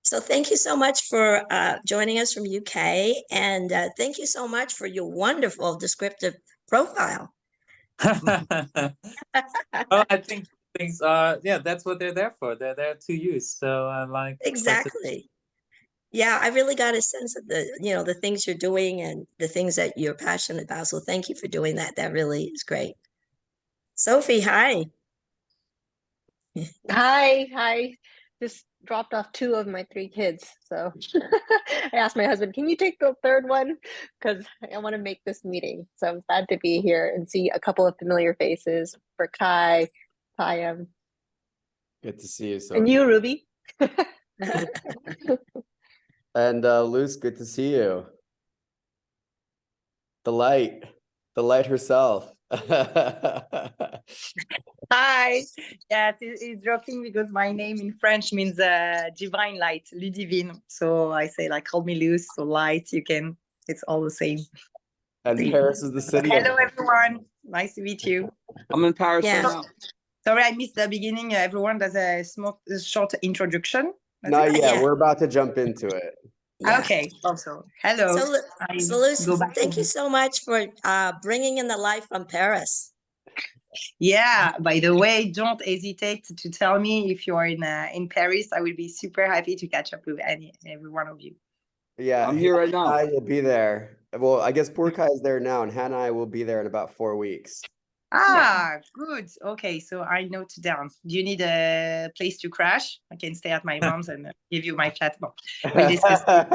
So thank you so much for joining us from UK, and thank you so much for your wonderful descriptive profile. Well, I think things yeah, that's what they're there for. They're there to use. So I like Exactly. Yeah, I really got a sense of the things you're doing and the things that you're passionate about. So thank you for doing that. That really is great. Sophie, hi. Hi. Just dropped off two of my three kids. So I asked my husband, can you take the third one? Because I want to make this meeting. So I'm glad to be here and see a couple of familiar faces for Kai, Payam. Good to see you, Sophie. And you, Ruby. And Luce, good to see you. The light herself. Hi. Yes, it's joking because my name in French means divine light, Ludivine. So I say like call me Luce, so light, it's all the same. And Paris is the city. Hello everyone. Nice to meet you. I'm in Paris right now. Sorry, I missed the beginning. Everyone does a short introduction. Not yet. Yeah. We're about to jump into it. Yeah. Okay. Also, hello. So Luce, thank you so much for bringing in the light from Paris. Yeah. By the way, don't hesitate to tell me if you're in Paris. I will be super happy to catch up with every one of you. Yeah, I'm here right now. I will be there. Well, I guess Burkai is there now, and Hannah and I will be there in about 4 weeks. Good. Okay, so I note down. Do you need a place to crash? I can stay at my mom's and give you my flat. We discussed it.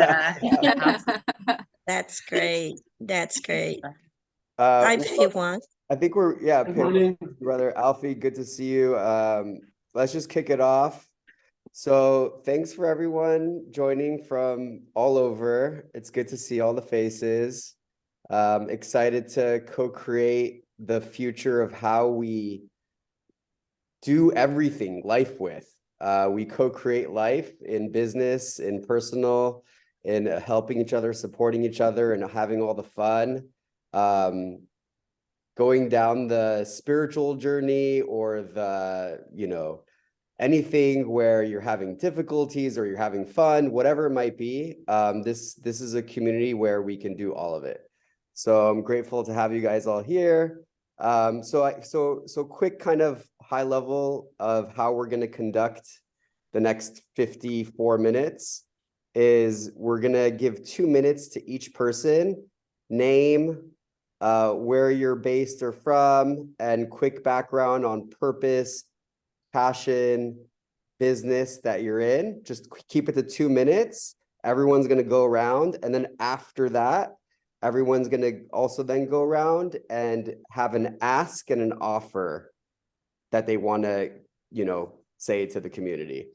That's great. That's great. Hi, Peiwan. I think brother Alfie, good to see you. Let's just kick it off. So thanks for everyone joining from all over. It's good to see all the faces. Excited to co-create the future of how we do everything life with. We co-create life in business, in personal, in helping each other, supporting each other, and having all the fun. Going down the spiritual journey or anything where you're having difficulties or you're having fun, whatever it might be. This is a community where we can do all of it. So I'm grateful to have you guys all here. So quick kind of high level of how we're going to conduct the next 54 minutes is we're going to give 2 minutes to each person, name, where you're based or from, and quick background on purpose, passion, business that you're in. Just keep it to 2 minutes. Everyone's going to go around. And then after that, everyone's going to also then go around and have an ask and an offer that they want to, say to the community.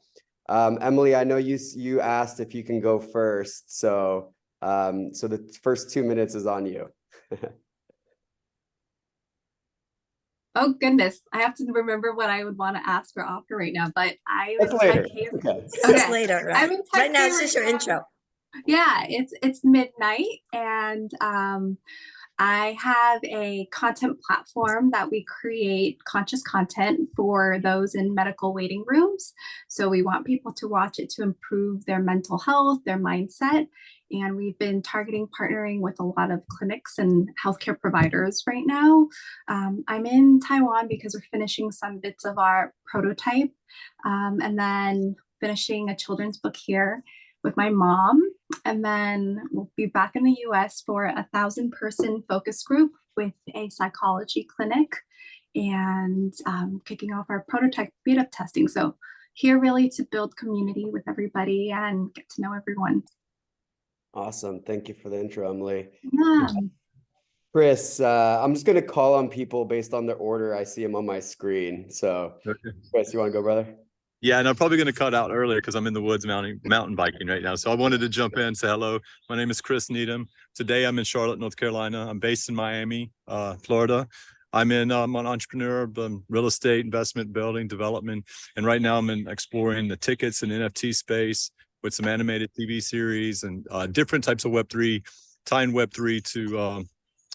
Emily, I know you asked if you can go first. So the first 2 minutes is on you. Oh goodness, I have to remember what I would want to ask or offer right now, but That's later. It's later, right? Right now, it's just your intro. Yeah, it's midnight, and I have a content platform that we create conscious content for those in medical waiting rooms. So we want people to watch it to improve their mental health, their mindset. And we've been targeting partnering with a lot of clinics and healthcare providers right now. I'm in Taiwan because we're finishing some bits of our prototype and then finishing a children's book here with my mom. And then we'll be back in the US for 1,000-person focus group with a psychology clinic and kicking off our prototype beta testing. So here really to build community with everybody and get to know everyone. Awesome. Thank you for the intro, Emily. Yeah. Chris, I'm just going to call on people based on their order. I see them on my screen. So Chris, you want to go, brother? Yeah, and I'm probably going to cut out earlier because I'm in the woods mountain biking right now. So I wanted to jump in and say hello. My name is Chris Needham. Today I'm in Charlotte, North Carolina. I'm based in Miami, Florida. I'm an entrepreneur, real estate, investment, building, development. And right now I'm exploring the tickets and NFT space with some animated TV series and different types of Web3, tying Web3 to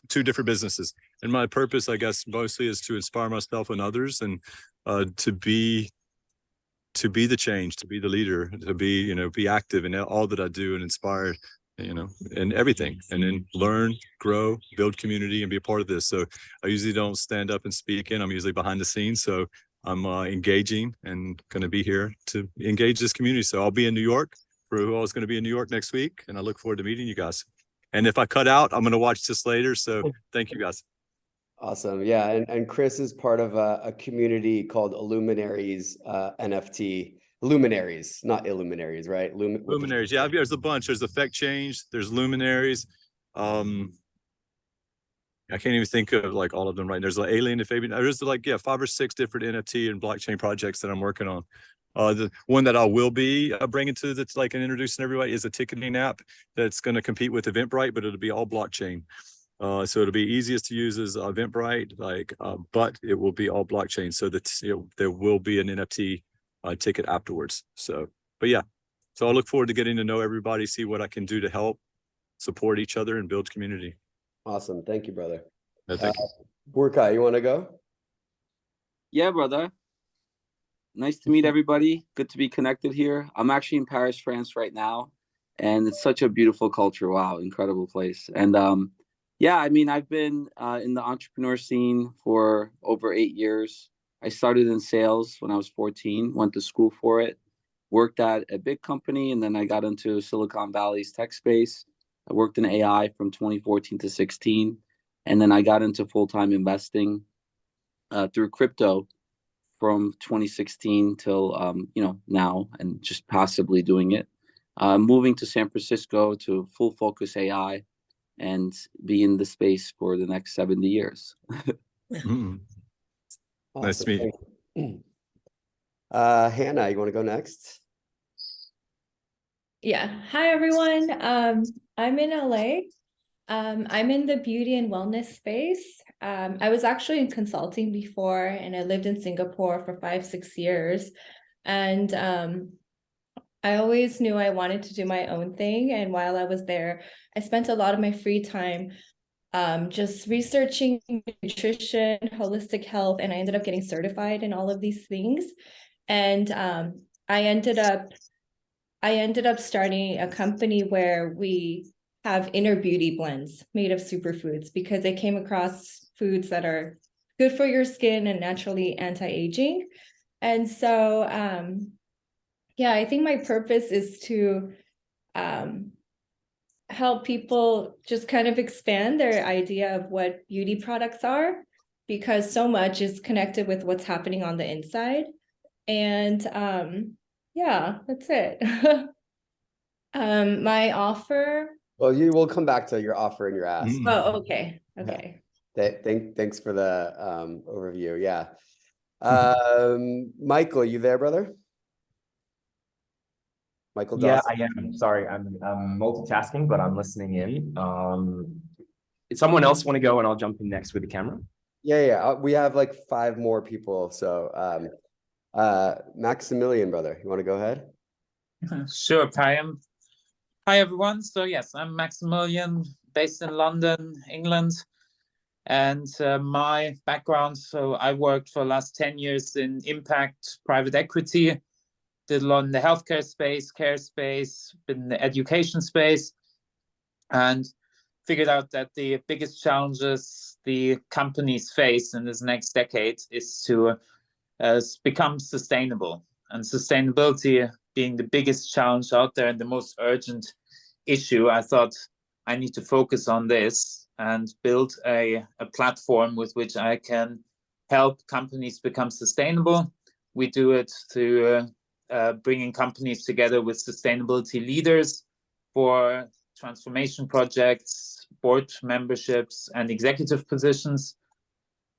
two different businesses. And my purpose, I guess, mostly is to inspire myself and others and to to be the change, to be the leader, to be, you know, be active in all that I do and inspire, you know, and everything, and then learn, grow, build community, and be a part of this. So I usually don't stand up and speak in. I'm usually behind the scenes. So I'm engaging and going to be here to engage this community. So I'll be in New York for who else is going to be in New York next week. And I look forward to meeting you guys. And if I cut out, I'm going to watch this later. So thank you guys. Awesome. Yeah. And Chris is part of a community called Illuminaries NFT. Luminaries, not Illuminaries, right? Luminaries. Yeah, there's a bunch. There's Effect Change. There's Luminaries. I can't even think of like all of them right. There's like Alien and Fabian. There's like, yeah, 5 or 6 different NFT and blockchain projects that I'm working on. The one that I will be bringing to that's like and introducing everybody is a ticketing app that's going to compete with Eventbrite, but it'll be all blockchain. So it'll be easiest to use as Eventbrite, like, but it will be all blockchain. So that there will be an NFT ticket afterwards. So, but yeah, so I look forward to getting to know everybody, see what I can do to help support each other and build community. Awesome. Thank you, brother. No, thank you. Burka, you want to go? Yeah, brother. Nice to meet everybody. Good to be connected here. I'm actually in Paris, France right now, and it's such a beautiful culture. Wow, incredible place. And yeah, I mean, I've been in the entrepreneur scene for over 8 years. I started in sales when I was 14, went to school for it, worked at a big company, and then I got into Silicon Valley's tech space. I worked in AI from 2014 to 16, and then I got into full-time investing through crypto from 2016 till you know, now, and just passively doing it. Moving to San Francisco to full focus AI and be in the space for the next 70 years. Mm. Nice to meet you. Hannah, you want to go next? Yeah. Hi, everyone. I'm in LA. I'm in the beauty and wellness space. I was actually in consulting before, and I lived in Singapore for 5-6 years. And I always knew I wanted to do my own thing. And while I was there, I spent a lot of my free time just researching nutrition, holistic health, and I ended up getting certified in all of these things. And I ended up starting a company where we have inner beauty blends made of superfoods, because I came across foods that are good for your skin and naturally anti-aging. And so, yeah, I think my purpose is to help people just kind of expand their idea of what beauty products are, because so much is connected with what's happening on the inside. And yeah, that's it. My offer. Well, you will come back to your offer and your ask. Oh, okay. Okay. Thanks for the overview. Yeah. Michael, you there, brother? Michael Yeah, Dawson? I am. Sorry, I'm multitasking, but I'm listening in. Someone else want to go and I'll jump in next with the camera? Yeah. We have like 5 more people. So Maximilian, brother, you want to go ahead? Sure, Payam. Hi, everyone. So yes, I'm Maximilian, based in London, England. And my background, so I worked for the last 10 years in impact private equity, did a lot in the healthcare space, care space, been in the education space, and figured out that the biggest challenges the companies face in this next decade is to become sustainable. And sustainability being the biggest challenge out there and the most urgent issue, I thought I need to focus on this and build a platform with which I can help companies become sustainable. We do it through bringing companies together with sustainability leaders for transformation projects, board memberships, and executive positions.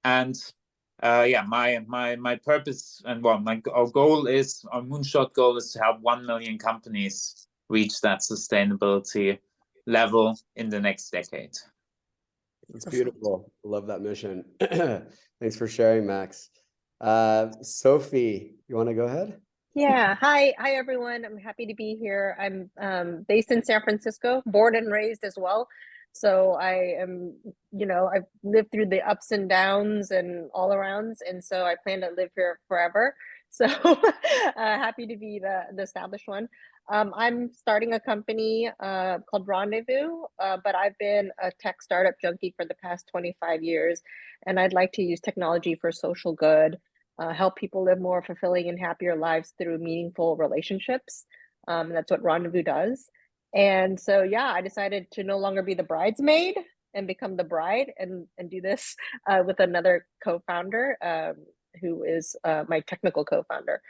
And yeah, my purpose and our moonshot goal is to help 1 million companies reach that sustainability level in the next decade. It's beautiful. Love that mission. Thanks for sharing, Max. Sophie, you want to go ahead? Yeah. Hi, everyone. I'm happy to be here. I'm based in San Francisco, born and raised as well. So I am, I've lived through the ups and downs and all arounds. And so I plan to live here forever. So happy to be the established one. I'm starting a company called Rendezvous, but I've been a tech startup junkie for the past 25 years, and I'd like to use technology for social good, help people live more fulfilling and happier lives through meaningful relationships. That's what Rendezvous does. And so, yeah, I decided to no longer be the bridesmaid and become the bride and do this with another co-founder who is my technical co-founder.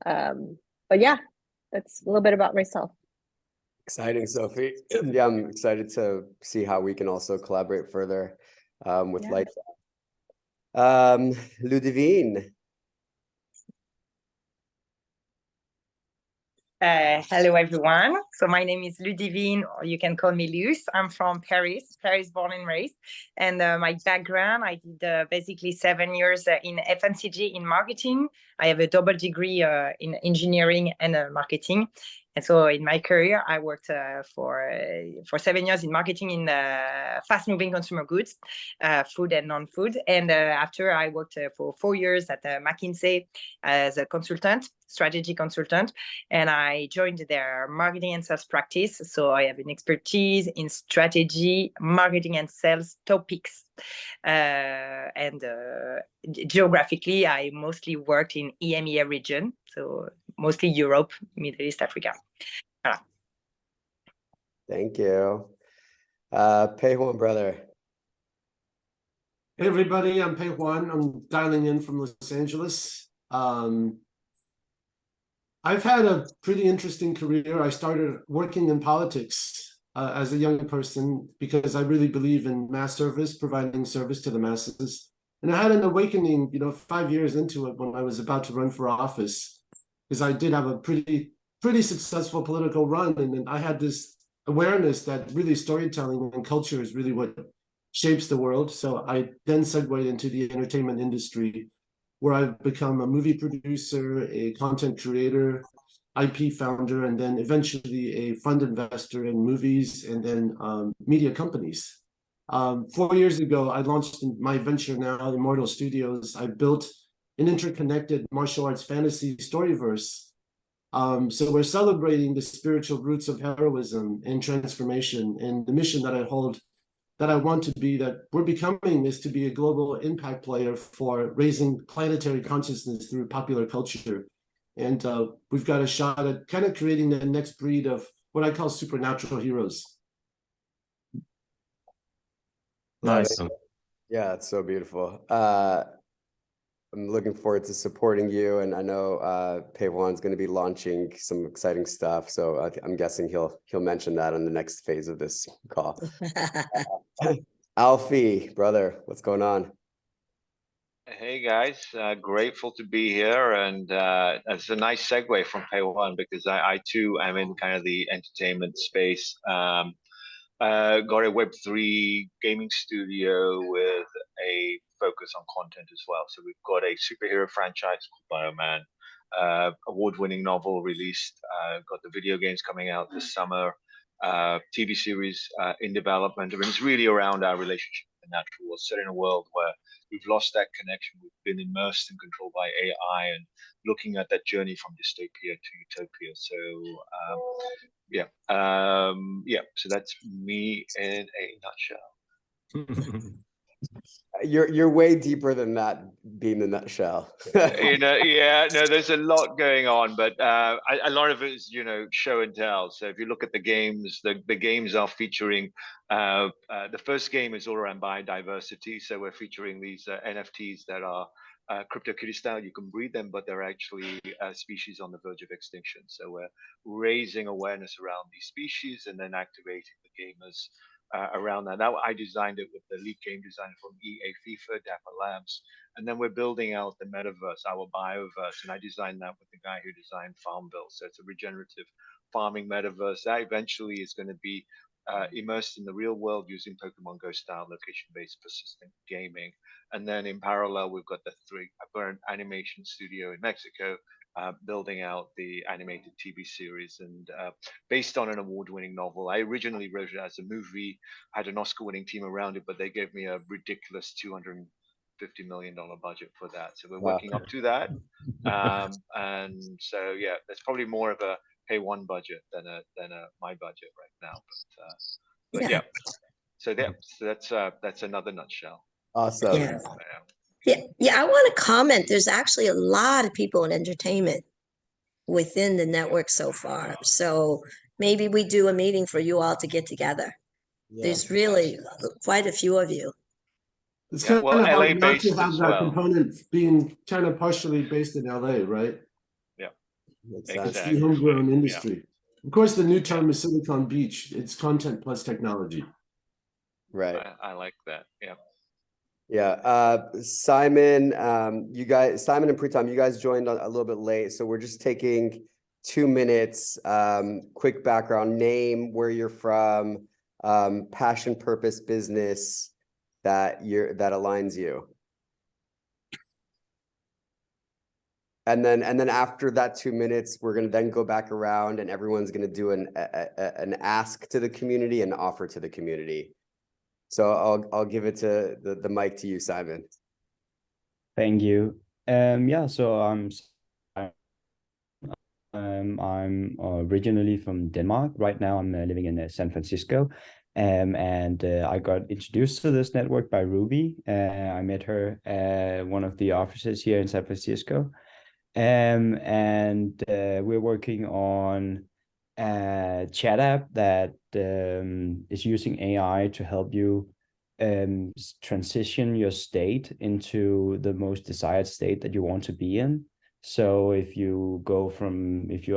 But yeah, that's a little bit about myself. Exciting, Sophie. Yeah, I'm excited to see how we can also collaborate further with Yeah. like Ludivine. Hello, everyone. So my name is Ludivine, or you can call me Luce. I'm from Paris, born and raised. And my background, I did basically 7 years in FMCG in marketing. I have a double degree in engineering and marketing. And so in my career, I worked for 7 years in marketing in fast-moving consumer goods, food and non-food. And after I worked for 4 years at McKinsey as a consultant, strategy consultant, and I joined their marketing and sales practice. So I have an expertise in strategy, marketing, and sales topics. And geographically, I mostly worked in EMEA region, so mostly Europe, Middle East, Africa. Voilà. Thank you. Pei Juan, brother. Hey everybody, I'm Pei Juan. I'm dialing in from Los Angeles. I've had a pretty interesting career. I started working in politics as a young person because I really believe in mass service, providing service to the masses. And I had an awakening, 5 years into it when I was about to run for office, because I did have a pretty successful political run. And then I had this awareness that really storytelling and culture is really what shapes the world. So I then segued into the entertainment industry, where I've become a movie producer, a content creator, IP founder, and then eventually a fund investor in movies and then media companies. 4 years ago, I launched my venture now, Immortal Studios. I built an interconnected martial arts fantasy storyverse. So we're celebrating the spiritual roots of heroism and transformation, and the mission that I hold, that I want to be, that we're becoming, is to be a global impact player for raising planetary consciousness through popular culture. And we've got a shot at kind of creating the next breed of what I call supernatural heroes. Nice. Yeah, it's so beautiful. I'm looking forward to supporting you, and I know Pei Juan's going to be launching some exciting stuff. So I'm guessing he'll mention that on the next phase of this call. Alfie, brother, what's going on? Hey guys, grateful to be here, and it's a nice segue from Pei Juan because I too am in kind of the entertainment space. Got a Web3 gaming studio with a focus on content as well. So we've got a superhero franchise called Bioman, award-winning novel released, got the video games coming out this summer, TV series in development. I mean, it's really around our relationship with the natural world, set in a world where we've lost that connection. We've been immersed and controlled by AI, and looking at that journey from dystopia to utopia. So so that's me in a nutshell. You're way deeper than that, being the nutshell. There's a lot going on, but a lot of it is show and tell. So if you look at the games, the games are featuring the first game is all around biodiversity. So we're featuring these NFTs that are CryptoKitty style. You can breed them, but they're actually species on the verge of extinction. So we're raising awareness around these species and then activating the gamers around that. Now I designed it with the lead game designer from EA FIFA, Dapper Labs, and then we're building out the metaverse, our bioverse, and I designed that with the guy who designed Farmville. So it's a regenerative farming metaverse that eventually is going to be immersed in the real world using Pokemon Go style location-based persistent gaming. And then in parallel, we've got I've got an animation studio in Mexico, building out the animated TV series, and based on an award-winning novel. I originally wrote it as a movie, had an Oscar-winning team around it, but they gave me a ridiculous $50 million budget for that. So we're Wow. working up to that. And so, yeah, that's probably more of a pay one budget than a my budget right now. But yeah. So that's another nutshell. Awesome. Yeah, I want to comment. There's actually a lot of people in entertainment within the network so far. So maybe we do a meeting for you all to get together. There's really quite a few of you. It's Yeah, kind well, of hard LA not to based have as that well. component being kind of partially based in LA, right? Yeah, It's exactly. the homegrown Yeah. industry. Of course, the new term is Silicon Beach. It's content plus technology. Right. I like that. Yeah. Yeah. Simon, Simon and Pritam, you guys joined a little bit late, so we're just taking 2 minutes. Quick background, name, where you're from, passion, purpose, business that aligns you. And then after that 2 minutes, we're gonna then go back around and everyone's gonna do an ask to the community and offer to the community. So I'll give it to the mic to you, Simon. Thank you. Yeah, so I'm originally from Denmark. Right now I'm living in San Francisco. And I got introduced to this network by Ruby. I met her at one of the offices here in San Francisco. And we're working on a chat app that is using AI to help you transition your state into the most desired state that you want to be in. So if you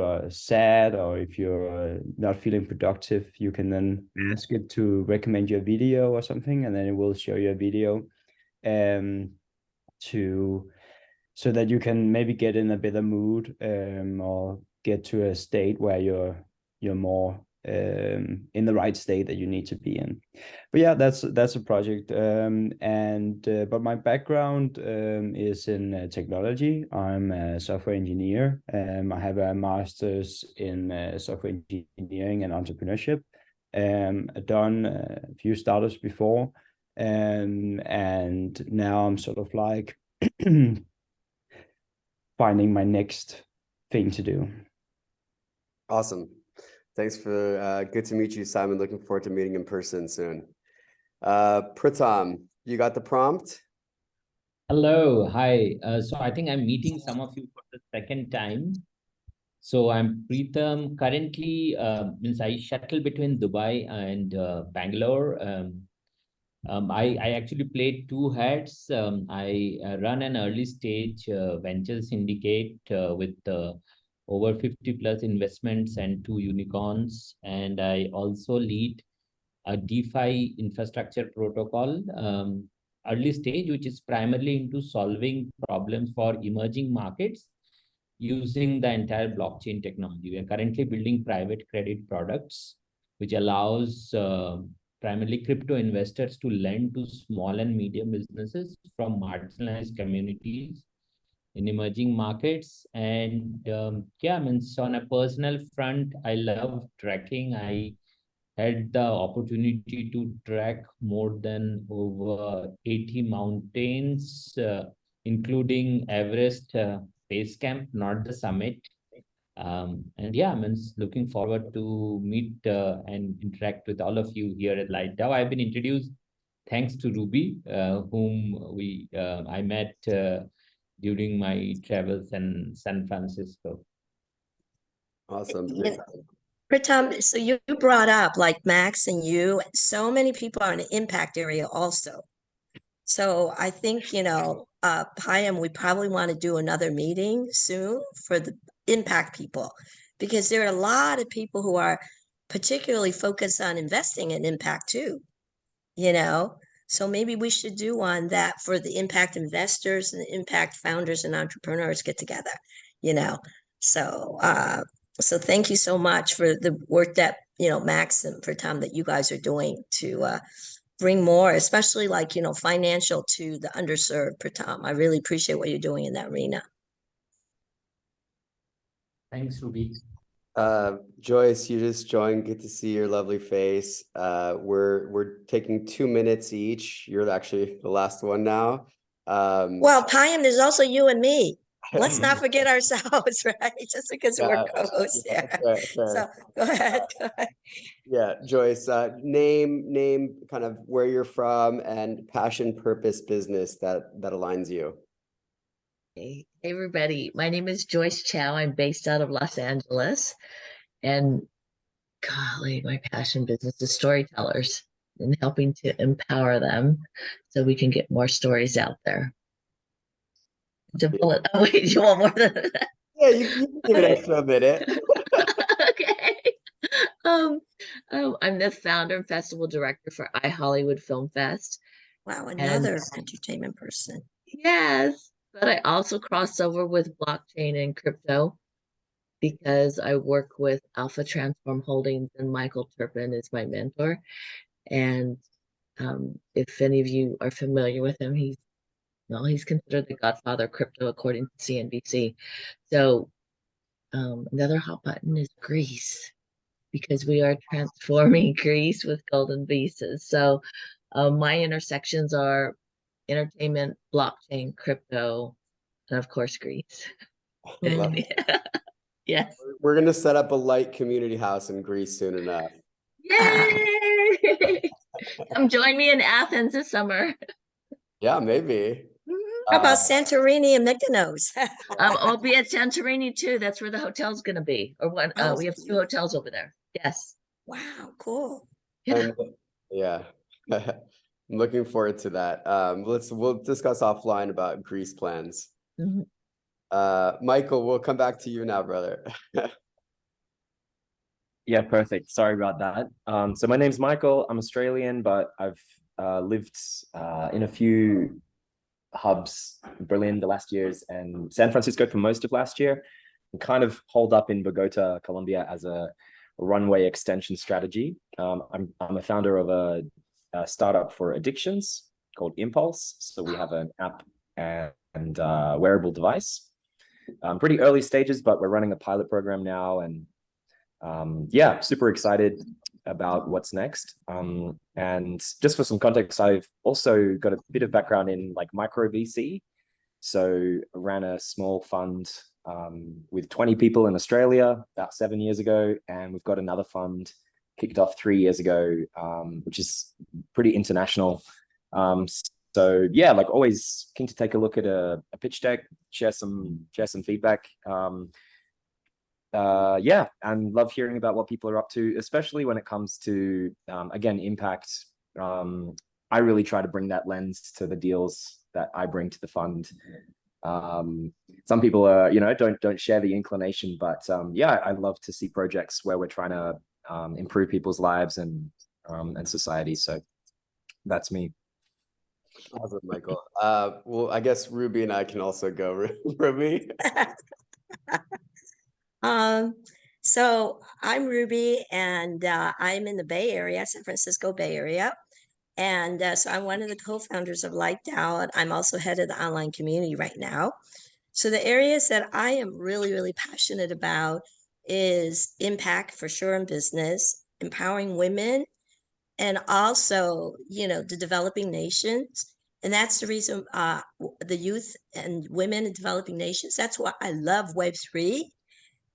are sad or if you're not feeling productive, you can then ask it to recommend you a video or something, and then it will show you a video so that you can maybe get in a better mood or get to a state where you're more in the right state that you need to be in. But yeah, that's a project. But my background is in technology. I'm a software engineer. I have a master's in software engineering and entrepreneurship. I've done a few startups before, and now I'm sort of like finding my next thing to do. Awesome. Thanks for good to meet you, Simon. Looking forward to meeting in person soon. Pritam, you got the prompt? Hello, hi. So I think I'm meeting some of you for the second time. So I'm Pritam. Currently, I shuttle between Dubai and Bangalore. I actually play two hats. I run an early stage venture syndicate with over 50 plus investments and 2 unicorns. And I also lead a DeFi infrastructure protocol, early stage, which is primarily into solving problems for emerging markets using the entire blockchain technology. We are currently building private credit products, which allows primarily crypto investors to lend to small and medium businesses from marginalized communities in emerging markets. And yeah, I mean, so on a personal front, I love trekking. I had the opportunity to trek more than over 80 mountains, including Everest base camp, not the summit. And yeah, I mean, looking forward to meet and interact with all of you here at LightDAO. I've been introduced thanks to Ruby, whom I met during my travels in San Francisco. Awesome. Pritam, so you brought up like Max and you, so many people are in the impact area also. So I think, Payam, we probably want to do another meeting soon for the impact people, because there are a lot of people who are particularly focused on investing in impact too, So maybe we should do one that for the impact investors and the impact founders and entrepreneurs get together, So thank you so much for the work that, Max and Pritam, that you guys are doing to bring more, especially like, financial to the underserved, Pritam. I really appreciate what you're doing in that arena. Thanks, Ruby. Joyce, you just joined. Good to see your lovely face. We're taking 2 minutes each. You're actually the last one now. Well, Payam, there's also you and me. Let's not forget ourselves, right? Just because we're Yeah, co-hosts yeah, here. fair, So fair. go ahead. Go ahead. Yeah, Joyce, name kind of where you're from and passion, purpose, business that aligns you. Hey, everybody. My name is Joyce Chow. I'm based out of Los Angeles. And golly, my passion business is storytellers and helping to empower them so we can get more stories out there. To pull it. Oh, wait, you want more than that? Yeah, you can give it extra a minute. Okay. I'm the founder and festival director for iHollywood Film Fest. Wow, And another entertainment person. yes, but I also cross over with blockchain and crypto because I work with Alpha Transform Holdings and Michael Turpin is my mentor. And if any of you are familiar with him, he's considered the godfather of crypto according to CNBC. So another hot button is Greece because we are transforming Greece with golden visas. So my intersections are entertainment, blockchain, crypto, and of course, Greece. Love it. Yes. We're gonna set up a light community house in Greece soon enough. Yay! Come join me in Athens this summer. Yeah, maybe. How about Santorini and Mykonos? I'll be at Santorini too. That's where the hotel's going to be. Or one, Oh, we have 2 hotels over there. Yes. Wow, cool. Yeah. Yeah. I'm looking forward to that. We'll discuss offline about Greece plans. Mhm. Michael, we'll come back to you now, brother. Yeah, perfect. Sorry about that. So my name's Michael. I'm Australian, but I've lived in a few hubs, Berlin the last years and San Francisco for most of last year, and kind of holed up in Bogota, Colombia as a runway extension strategy. I'm a founder of a startup for addictions called Impulse. So we have an app and wearable device. Pretty early stages, but we're running a pilot program now, and yeah, super excited about what's next. And just for some context, I've also got a bit of background in like micro VC. So I ran a small fund with 20 people in Australia about 7 years ago, and we've got another fund kicked off 3 years ago, which is pretty international. So yeah, like always keen to take a look at a pitch deck, share some feedback. Yeah, and love hearing about what people are up to, especially when it comes to again, impact. I really try to bring that lens to the deals that I bring to the fund. Some people are, don't share the inclination, but yeah, I love to see projects where we're trying to improve people's lives and society. So that's me. Awesome, Michael. Well, I guess Ruby and I can also go. Ruby. So I'm Ruby, and I'm in the Bay Area, San Francisco Bay Area. And so I'm one of the co-founders of LikeDAO, and I'm also head of the online community right now. So the areas that I am really, really passionate about is impact for sure in business, empowering women, and also, the developing nations. And that's the reason the youth and women in developing nations, that's why I love Web3,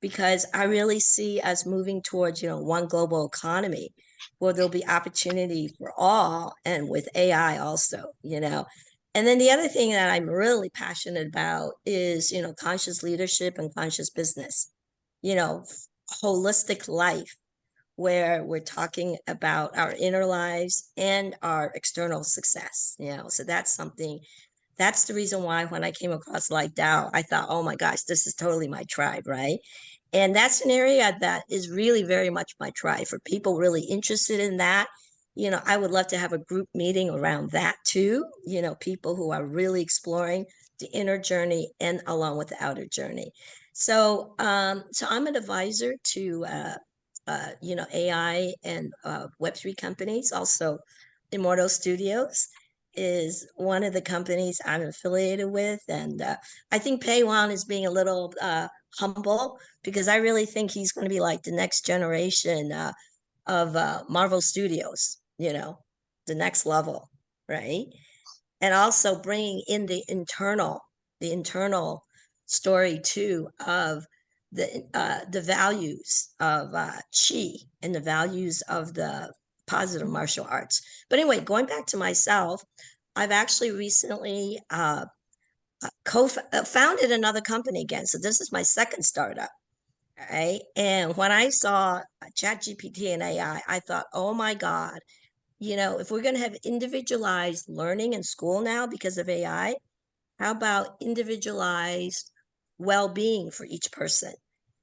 because I really see us moving towards, one global economy where there'll be opportunity for all, and with AI also, And then the other thing that I'm really passionate about is, conscious leadership and conscious business, holistic life, where we're talking about our inner lives and our external success, So that's the reason why when I came across LikeDAO, I thought, oh my gosh, this is totally my tribe, right? And that's an area that is really very much my tribe. For people really interested in that, I would love to have a group meeting around that too. People who are really exploring the inner journey and along with the outer journey. So, so I'm an advisor to, AI and Web3 companies. Also, Immortal Studios is one of the companies I'm affiliated with. And I think Paywan is being a little humble, because I really think he's going to be like the next generation of Marvel Studios, the next level, right? and also bringing in the internal story too of the values of Qi and the values of the positive martial arts. But anyway, going back to myself, I've actually recently founded another company again. So this is my second startup. Right. And when I saw ChatGPT and AI, I thought, oh my God, if we're going to have individualized learning in school now because of AI, how about individualized well-being for each person?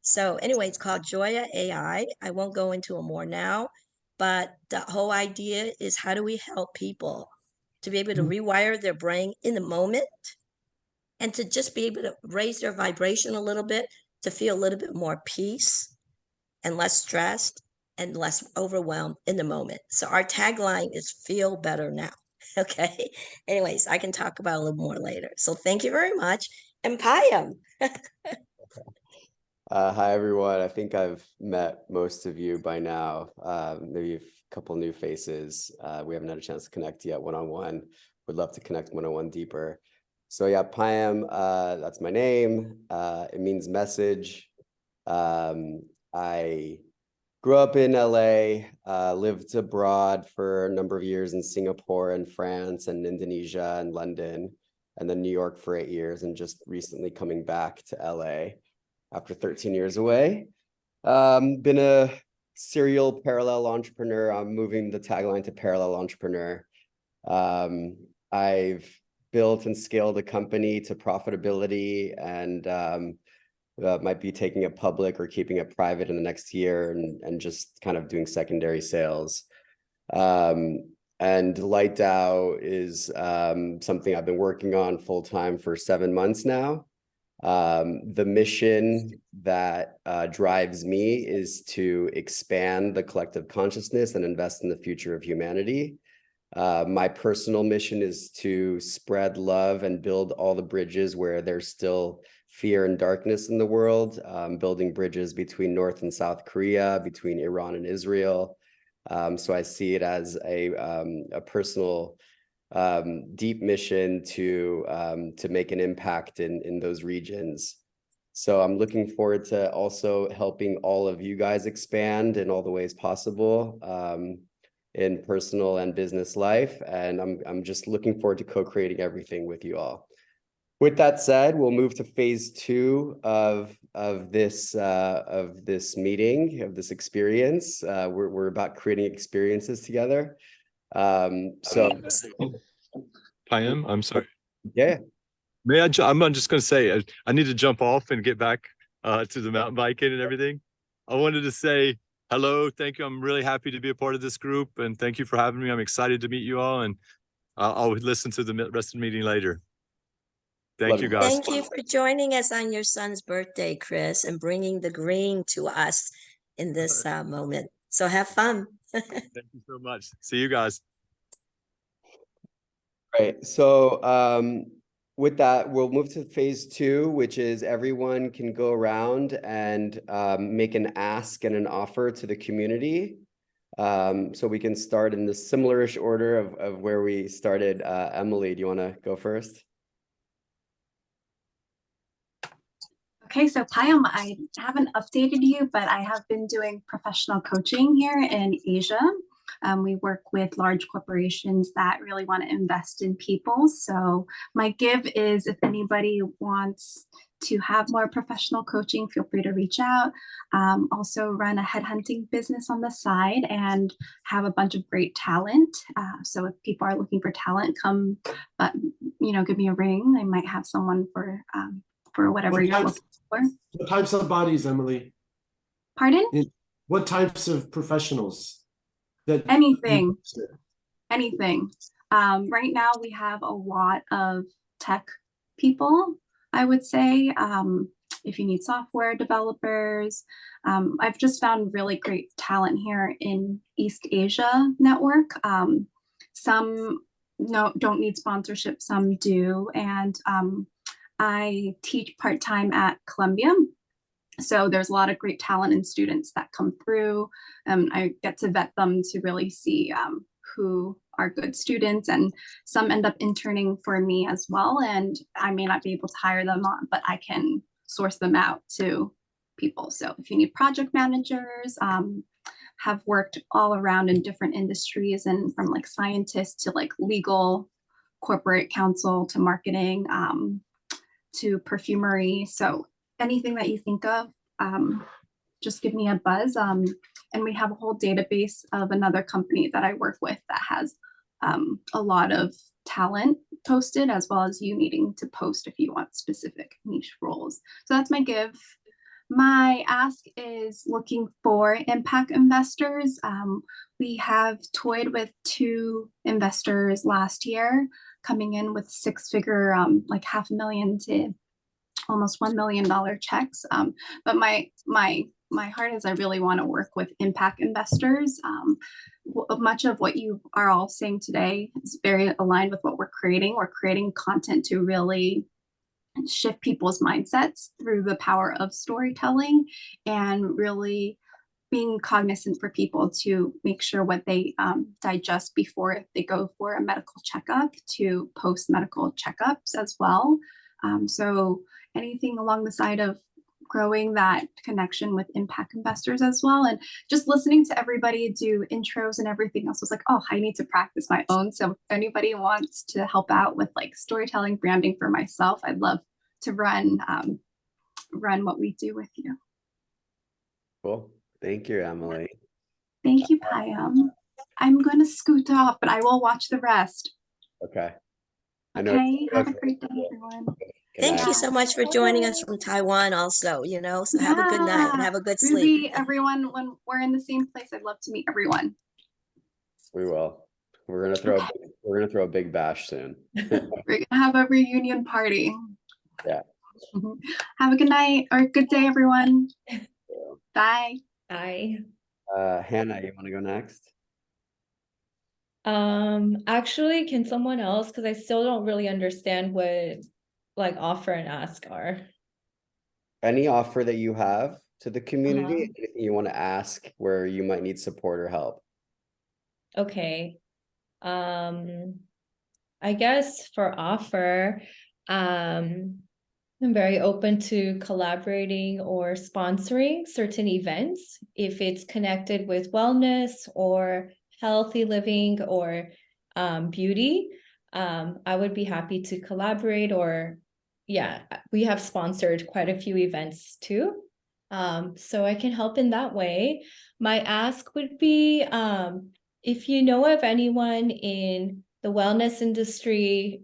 So anyway, it's called Joya AI. I won't go into it more now, but the whole idea is how do we help people to be able to rewire their brain in the moment and to just be able to raise their vibration a little bit, to feel a little bit more peace and less stressed and less overwhelmed in the moment. So our tagline is feel better now. Okay. Anyways, I can talk about it a little more later. So thank you very much. And Payam. Hi, everyone. I think I've met most of you by now. Maybe a couple new faces. We haven't had a chance to connect yet one-on-one. Would love to connect one-on-one deeper. So yeah, Payam, that's my name. It means message. I grew up in LA, lived abroad for a number of years in Singapore and France and Indonesia and London, and then New York for 8 years, and just recently coming back to LA after 13 years away. Been a serial parallel entrepreneur. I'm moving the tagline to parallel entrepreneur. I've built and scaled a company to profitability, and might be taking it public or keeping it private in the next year, and just kind of doing secondary sales. And Light DAO is something I've been working on full-time for 7 months now. The mission that drives me is to expand the collective consciousness and invest in the future of humanity. My personal mission is to spread love and build all the bridges where there's still fear and darkness in the world, building bridges between North and South Korea, between Iran and Israel. So I see it as a personal, deep mission to make an impact in those regions. So I'm looking forward to also helping all of you guys expand in all the ways possible, in personal and business life. And I'm just looking forward to co-creating everything with you all. With that said, we'll move to phase 2 of this meeting, of this experience. We're about creating experiences together. So Payam, I'm sorry. Yeah. I'm just going to say, I need to jump off and get back to the mountain biking and everything. I wanted to say hello, thank you. I'm really happy to be a part of this group, and thank you for having me. I'm excited to meet you all, and I'll listen to the rest of the meeting later. Thank you, guys. Thank you for joining us on your son's birthday, Chris, and bringing the green to us in this moment. So have fun. Thank you so much. See you guys. Right. So with that, we'll move to phase 2, which is everyone can go around and make an ask and an offer to the community. So we can start in the similar-ish order of where we started. Emily, do you want to go first? Okay, so Payam, I haven't updated you, but I have been doing professional coaching here in Asia. We work with large corporations that really want to invest in people. So my give is, if anybody wants to have more professional coaching, feel free to reach out. Also run a headhunting business on the side and have a bunch of great talent. So if people are looking for talent, come, give me a ring. I might have someone for whatever you're looking for. What types of bodies, Emily? Pardon? What types of professionals? Anything. Right now we have a lot of tech people, I would say. If you need software developers, I've just found really great talent here in East Asia network. Some don't need sponsorship, some do. And I teach part-time at Columbia. So there's a lot of great talent and students that come through. I get to vet them to really see who are good students, and some end up interning for me as well. And I may not be able to hire them on, but I can source them out to people. So if you need project managers, have worked all around in different industries, and from like scientists to like legal, corporate counsel to marketing, to perfumery. So anything that you think of, just give me a buzz. And we have a whole database of another company that I work with that has a lot of talent posted, as well as you needing to post if you want specific niche roles. So that's my give. My ask is looking for impact investors. We have toyed with 2 investors last year, coming in with 6-figure, like $500,000 to almost $1 million checks. But my heart is I really want to work with impact investors. Much of what you are all saying today is very aligned with what we're creating. We're creating content to really shift people's mindsets through the power of storytelling, and really being cognizant for people to make sure what they digest before they go for a medical checkup, to post-medical checkups as well. So anything along the side of growing that connection with impact investors as well. And just listening to everybody do intros and everything else was like, oh, I need to practice my own. So if anybody wants to help out with like storytelling, branding for myself, I'd love to run what we do with you. Cool. Thank you, Emily. Thank you, Payam. I'm going to scoot off, but I will watch the rest. Okay. I know. Okay, have a great day, everyone. Thank you so much for joining us from Taiwan also, so have a good night and have a good sleep. Ruby, everyone, when we're in the same place, I'd love to meet everyone. We will. We're gonna throw a big bash soon. We're gonna have a reunion party. Yeah. Have a good night or good day, everyone. Bye. Bye. Hannah, you want to go next? Actually, can someone else, because I still don't really understand what like offer and ask are. Any offer that you have to the community, anything you want to ask where you might need support or help. Okay. I guess for offer, I'm very open to collaborating or sponsoring certain events if it's connected with wellness or healthy living or beauty. I would be happy to collaborate, or we have sponsored quite a few events too. So I can help in that way. My ask would be, if you know of anyone in the wellness industry,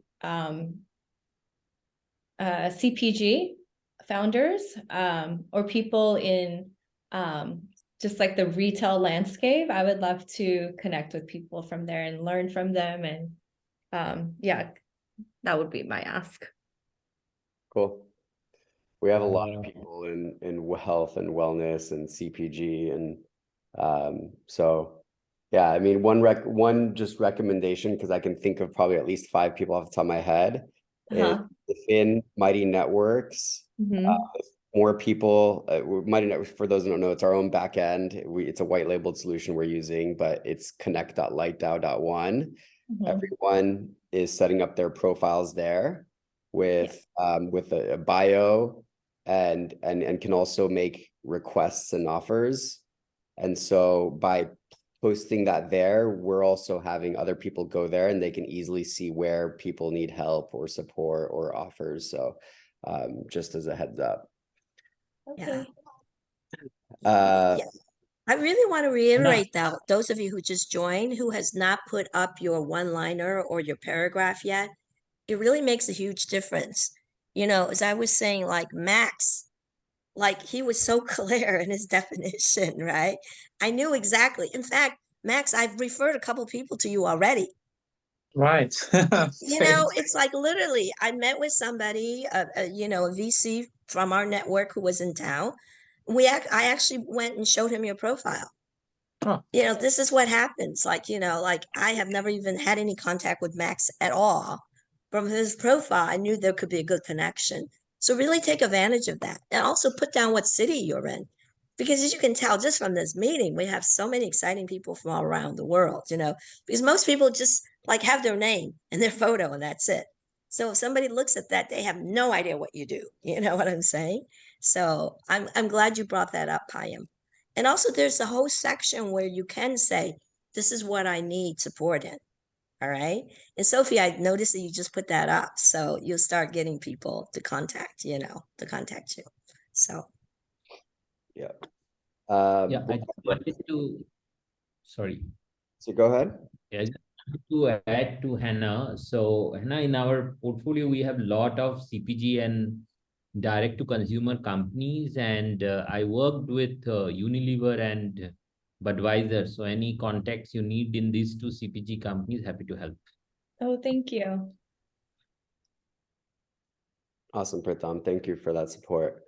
CPG founders, or people in just like the retail landscape, I would love to connect with people from there and learn from them. And that would be my ask. Cool. We have a lot of people in health and wellness and CPG, and so yeah, I mean, one just recommendation, because I can think of probably at least 5 people off the top of my head. Is within Mighty Networks, more people. Mighty Networks, for those who don't know, it's our own back end. It's a white labeled solution we're using, but it's connect.lightdow.one. Everyone is setting up their profiles there with a bio, and can also make requests and offers. And so by posting that there, we're also having other people go there, and they can easily see where people need help or support or offers. So just as a heads up. Okay. I really want to reiterate that those of you who just joined, who has not put up your one-liner or your paragraph yet, it really makes a huge difference. As I was saying, like Max, like he was so clear in his definition, right? I knew exactly. In fact, Max, I've referred a couple people to you already. Right. It's like literally, I met with somebody, a VC from our network who was in town. I actually went and showed him your profile. Oh. This is what happens. Like I have never even had any contact with Max at all. From his profile, I knew there could be a good connection. So really take advantage of that, and also put down what city you're in. because as you can tell just from this meeting, we have so many exciting people from all around the world, you know, because most people just like have their name and their photo and that's it. So if somebody looks at that, they have no idea what you do. You know what I'm saying? So I'm glad you brought that up, Payam. And also there's a whole section where you can say, this is what I need support in. All right. And Sophie, I noticed that you just put that up. So you'll start getting people to contact, you. So Yeah. Yeah, I just wanted to, sorry. So go ahead. Yeah, just to add to Hannah. So Hannah, in our portfolio, we have a lot of CPG and direct to consumer companies, and I worked with Unilever and Budweiser. So any contacts you need in these two CPG companies, happy to help. Oh, thank you. Awesome, Pritham. Thank you for that support.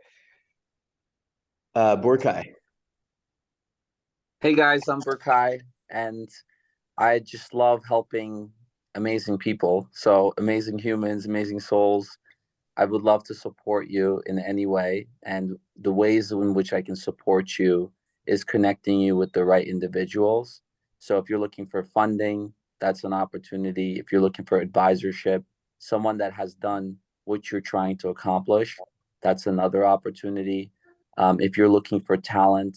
Burkai. Hey guys, I'm Burkai, and I just love helping amazing people. So amazing humans, amazing souls. I would love to support you in any way. And the ways in which I can support you is connecting you with the right individuals. So if you're looking for funding, that's an opportunity. If you're looking for advisorship, someone that has done what you're trying to accomplish, that's another opportunity. If you're looking for talent,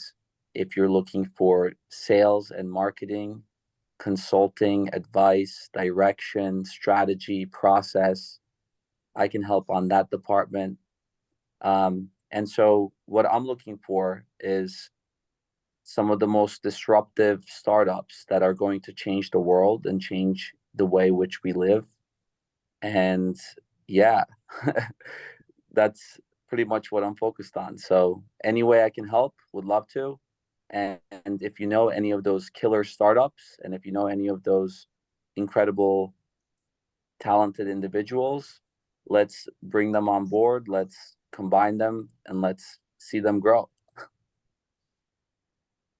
if you're looking for sales and marketing, consulting, advice, direction, strategy, process, I can help on that department. And so what I'm looking for is some of the most disruptive startups that are going to change the world and change the way which we live. And yeah, that's pretty much what I'm focused on. So any way I can help, would love to. And if you know any of those killer startups, and if you know any of those incredible, talented individuals, let's bring them on board. Let's combine them and let's see them grow.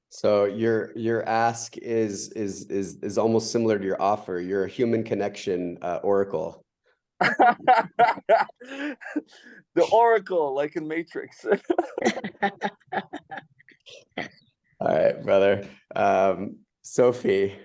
So your ask is almost similar to your offer. You're a human connection oracle. The oracle, like in Matrix. All right, brother. Sophie.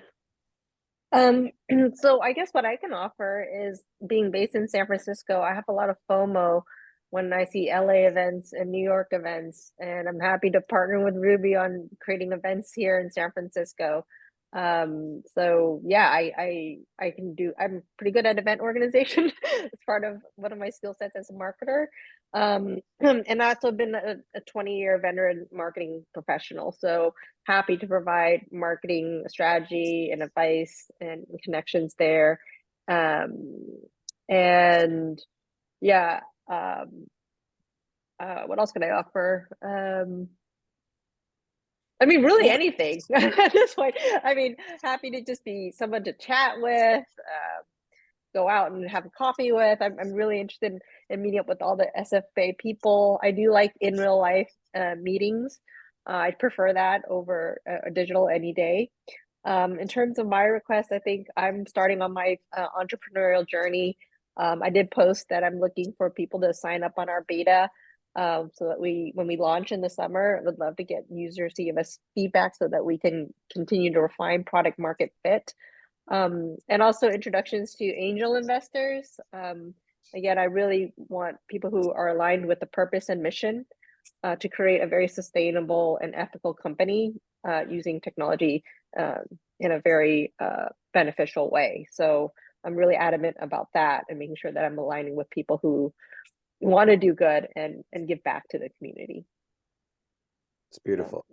So I guess what I can offer is being based in San Francisco. I have a lot of FOMO when I see LA events and New York events, and I'm happy to partner with Ruby on creating events here in San Francisco. So yeah, I can do, I'm pretty good at event organization. It's part of one of my skill sets as a marketer. And I've also been a 20-year vendor and marketing professional. So happy to provide marketing strategy and advice and connections there. And yeah, what else can I offer? I mean, really anything at this point. I mean, happy to just be someone to chat with, go out and have a coffee with. I'm really interested in meeting up with all the SFA people. I do like in real life meetings. I'd prefer that over a digital any day. In terms of my request, I think I'm starting on my entrepreneurial journey. I did post that I'm looking for people to sign up on our beta. So that when we launch in the summer, I would love to get users to give us feedback so that we can continue to refine product market fit. And also introductions to angel investors. Again, I really want people who are aligned with the purpose and mission to create a very sustainable and ethical company using technology in a very beneficial way. So I'm really adamant about that and making sure that I'm aligning with people who want to do good and give back to the community. It's beautiful.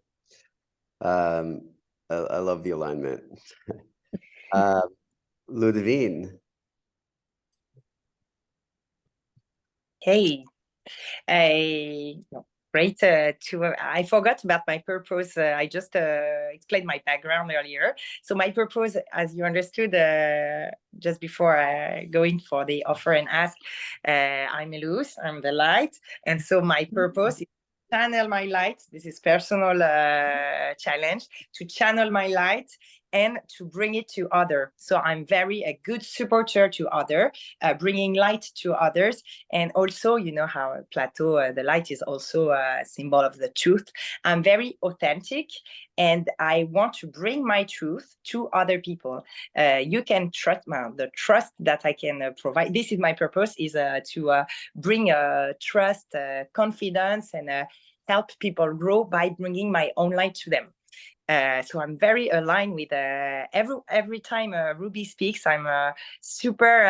I love the alignment. Ludivine. Hey, great I forgot about my purpose. I just explained my background earlier. So my purpose, as you understood just before going for the offer and ask, I'm Elus, I'm the light. And so my purpose is channel my light. This is personal challenge to channel my light and to bring it to other. So I'm very a good supporter to other, bringing light to others. And also, you know how Plateau, the light is also a symbol of the truth. I'm very authentic and I want to bring my truth to other people. You can trust the trust that I can provide. This is my purpose, is to bring trust, confidence, and help people grow by bringing my own light to them. So I'm very aligned with every time Ruby speaks. I'm super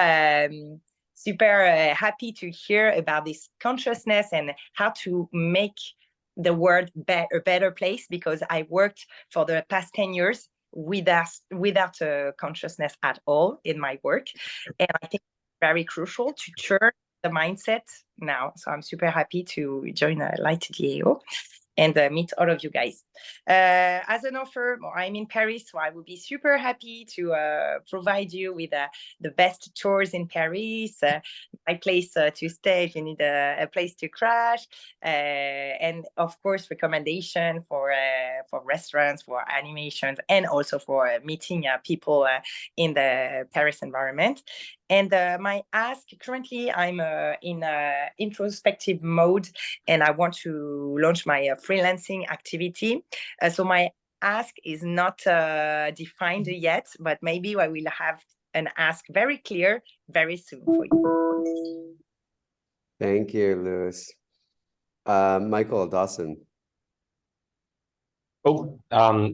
happy to hear about this consciousness and how to make the world a better place, because I worked for the past 10 years without consciousness at all in my work, and I think it's very crucial to turn the mindset now. So I'm super happy to join Light DAO and meet all of you guys. As an offer, I'm in Paris, so I would be super happy to provide you with the best tours in Paris, my place to stay if you need a place to crash, and of course, recommendation for restaurants, for animations, and also for meeting people in the Paris environment. And my ask, currently I'm in introspective mode, and I want to launch my freelancing activity. So my ask is not defined yet, but maybe I will have an ask very clear very soon for you. Thank you, Lewis. Michael Dawson. Oh,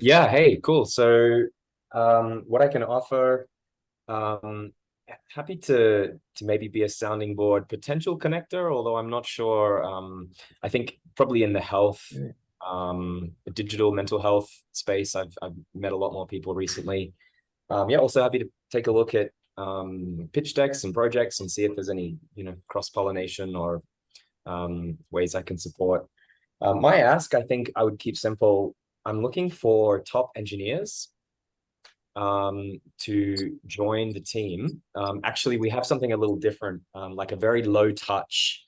yeah, hey, cool. So what I can offer, happy to maybe be a sounding board potential connector, although I'm not sure. I think probably in the health, digital mental health space, I've met a lot more people recently. Yeah, also happy to take a look at pitch decks and projects and see if there's any, you know, cross-pollination or ways I can support. My ask, I think I would keep simple. I'm looking for top engineers to join the team. Actually, we have something a little different, like a very low touch,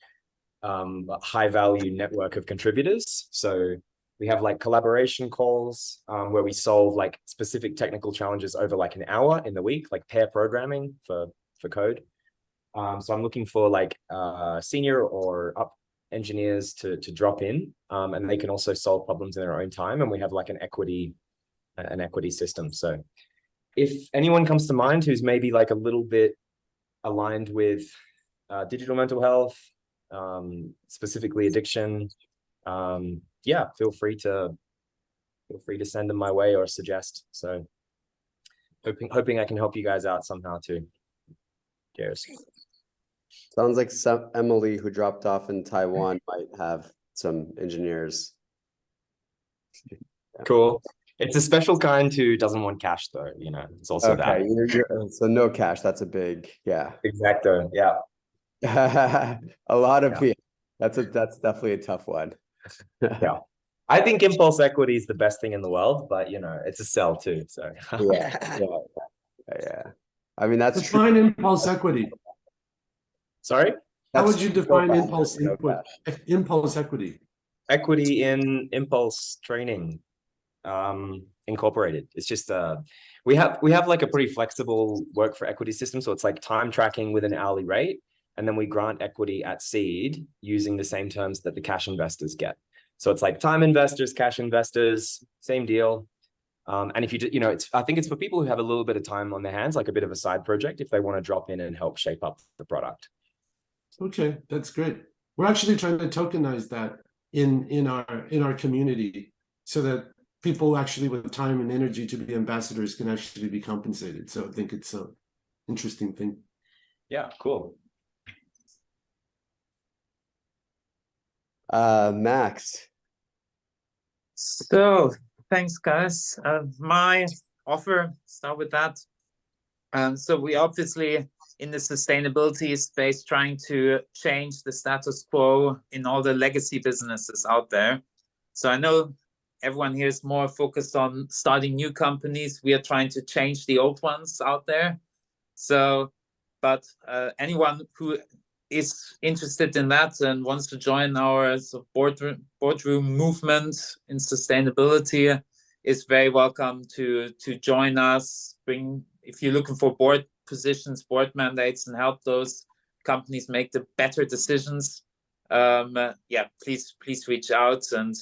high value network of contributors. So we have like collaboration calls where we solve like specific technical challenges over like an hour in the week, like pair programming for code. So I'm looking for like senior or up engineers to drop in, and they can also solve problems in their own time. And we have like an equity system. So if anyone comes to mind who's maybe like a little bit aligned with digital mental health, specifically addiction, yeah, feel free to send them my way or suggest. So hoping I can help you guys out somehow too. Cheers. Sounds like some Emily who dropped off in Taiwan might have some engineers. Yeah. Cool. It's a special kind who doesn't want cash though, you know, it's also okay, that. So no cash, that's a big, yeah. Exactly, yeah. A lot of people, that's definitely a tough one. Yeah. I think impulse equity is the best thing in the world, but you know, it's a sell too, so. Yeah. I mean, that's define true. Impulse equity. Sorry? How would you define impulse equity? Equity in impulse training. Incorporated. It's just we have like a pretty flexible work for equity system. So it's like time tracking with an hourly rate, and then we grant equity at seed using the same terms that the cash investors get. So it's like time investors, cash investors, same deal. And if you know, I think it's for people who have a little bit of time on their hands, like a bit of a side project, if they want to drop in and help shape up the product. Okay, that's great. We're actually trying to tokenize that in our community so that people actually with time and energy to be ambassadors can actually be compensated. So I think it's an interesting thing. Yeah, cool. Max. So thanks, guys. My offer, start with that. So we obviously in the sustainability space trying to change the status quo in all the legacy businesses out there. So I know everyone here is more focused on starting new companies. We are trying to change the old ones out there. So, but anyone who is interested in that and wants to join our boardroom movement in sustainability is very welcome to join us. If you're looking for board positions, board mandates, and help those companies make the better decisions, please reach out, and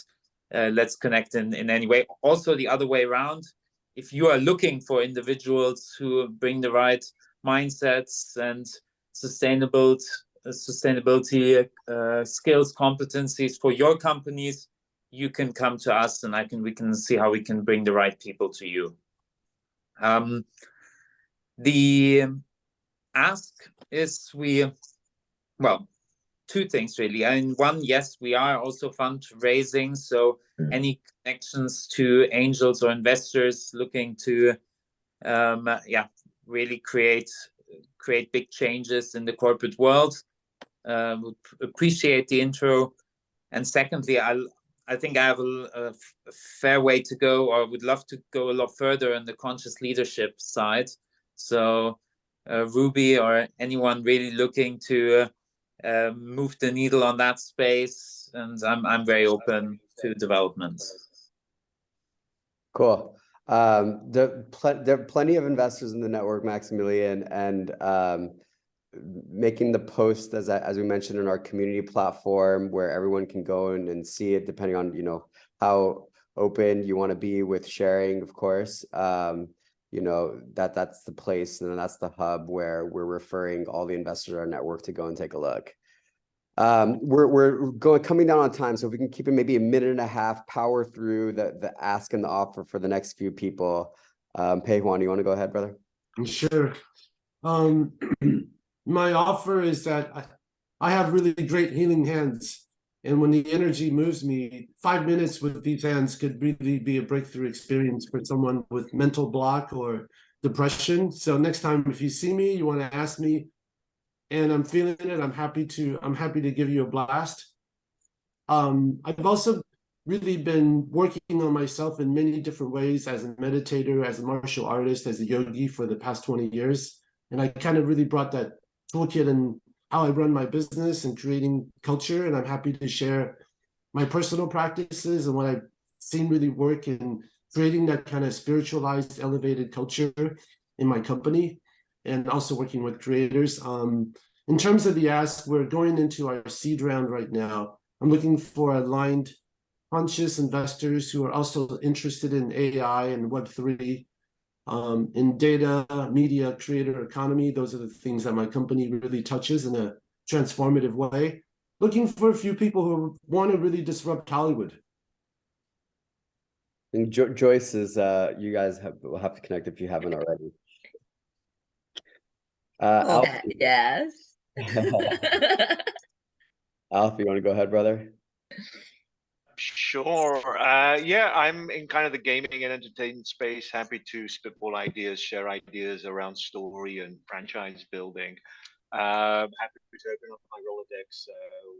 let's connect in any way. Also, the other way around, if you are looking for individuals who bring the right mindsets and sustainability skills, competencies for your companies, you can come to us, and we can see how we can bring the right people to you. The ask is two things really. And one, yes, we are also fundraising. So any connections to angels or investors looking to really create big changes in the corporate world, would appreciate the intro. And secondly, I think I have a fair way to go, or would love to go a lot further on the conscious leadership side. So Ruby or anyone really looking to move the needle on that space, and I'm very open to development. Cool. There are plenty of investors in the network, Maximilian, and making the post as we mentioned in our community platform, where everyone can go and see it, depending on how open you want to be with sharing, of course. That's the place, and that's the hub where we're referring all the investors in our network to go and take a look. We're coming down on time, so if we can keep it maybe a minute and a half, power through the ask and the offer for the next few people. Pei Huan, you want to go ahead, brother? Sure. My offer is that I have really great healing hands, and when the energy moves me, 5 minutes with these hands could really be a breakthrough experience for someone with mental block or depression. So next time, if you see me, you want to ask me, and I'm feeling it, I'm happy to give you a blast. I've also really been working on myself in many different ways as a meditator, as a martial artist, as a yogi for the past 20 years. And I kind of really brought that toolkit in how I run my business and creating culture. And I'm happy to share my personal practices and what I've seen really work in creating that kind of spiritualized, elevated culture in my company, and also working with creators. In terms of the ask, we're going into our seed round right now. I'm looking for aligned, conscious investors who are also interested in AI and Web3, in data, media, creator economy. Those are the things that my company really touches in a transformative way. Looking for a few people who want to really disrupt Hollywood. And Joyce is, you guys will have to connect if you haven't already. Yes. Alf, you want to go ahead, brother? Sure. Yeah, I'm in kind of the gaming and entertainment space. Happy to spitball ideas, share ideas around story and franchise building. Happy to open up my Rolodex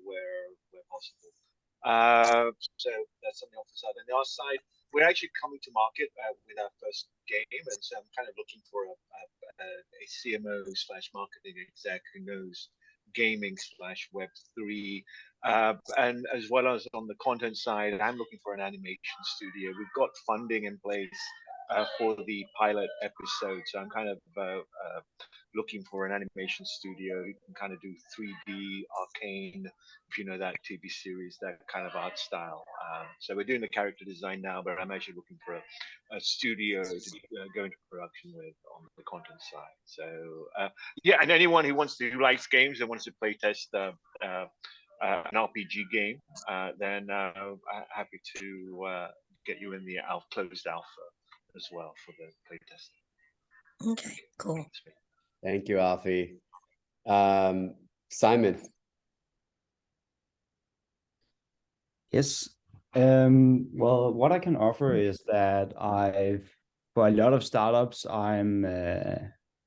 where possible. So that's on the offer side. On the other side, we're actually coming to market with our first game, and so I'm kind of looking for a CMO/marketing exec who knows gaming/Web3, and as well as on the content side, I'm looking for an animation studio. We've got funding in place for the pilot episode, so I'm kind of looking for an animation studio who can kind of do 3D Arcane, if you know that TV series, that kind of art style. So we're doing the character design now, but I'm actually looking for a studio to go into production with on the content side. So yeah, and anyone who likes games and wants to play test an RPG game, then I'm happy to get you in the closed alpha as well for the playtesting. Okay, cool. Thank you, Alfie. Simon. Yes. Well, what I can offer is that for a lot of startups, I'm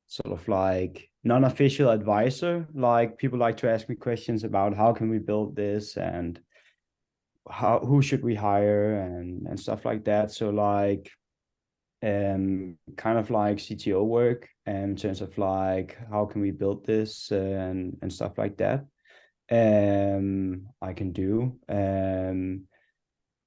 sort of like non-official advisor. Like, people like to ask me questions about how can we build this, and who should we hire, and stuff like that. So like, kind of like CTO work in terms of like, how can we build this, and stuff like that. I can do.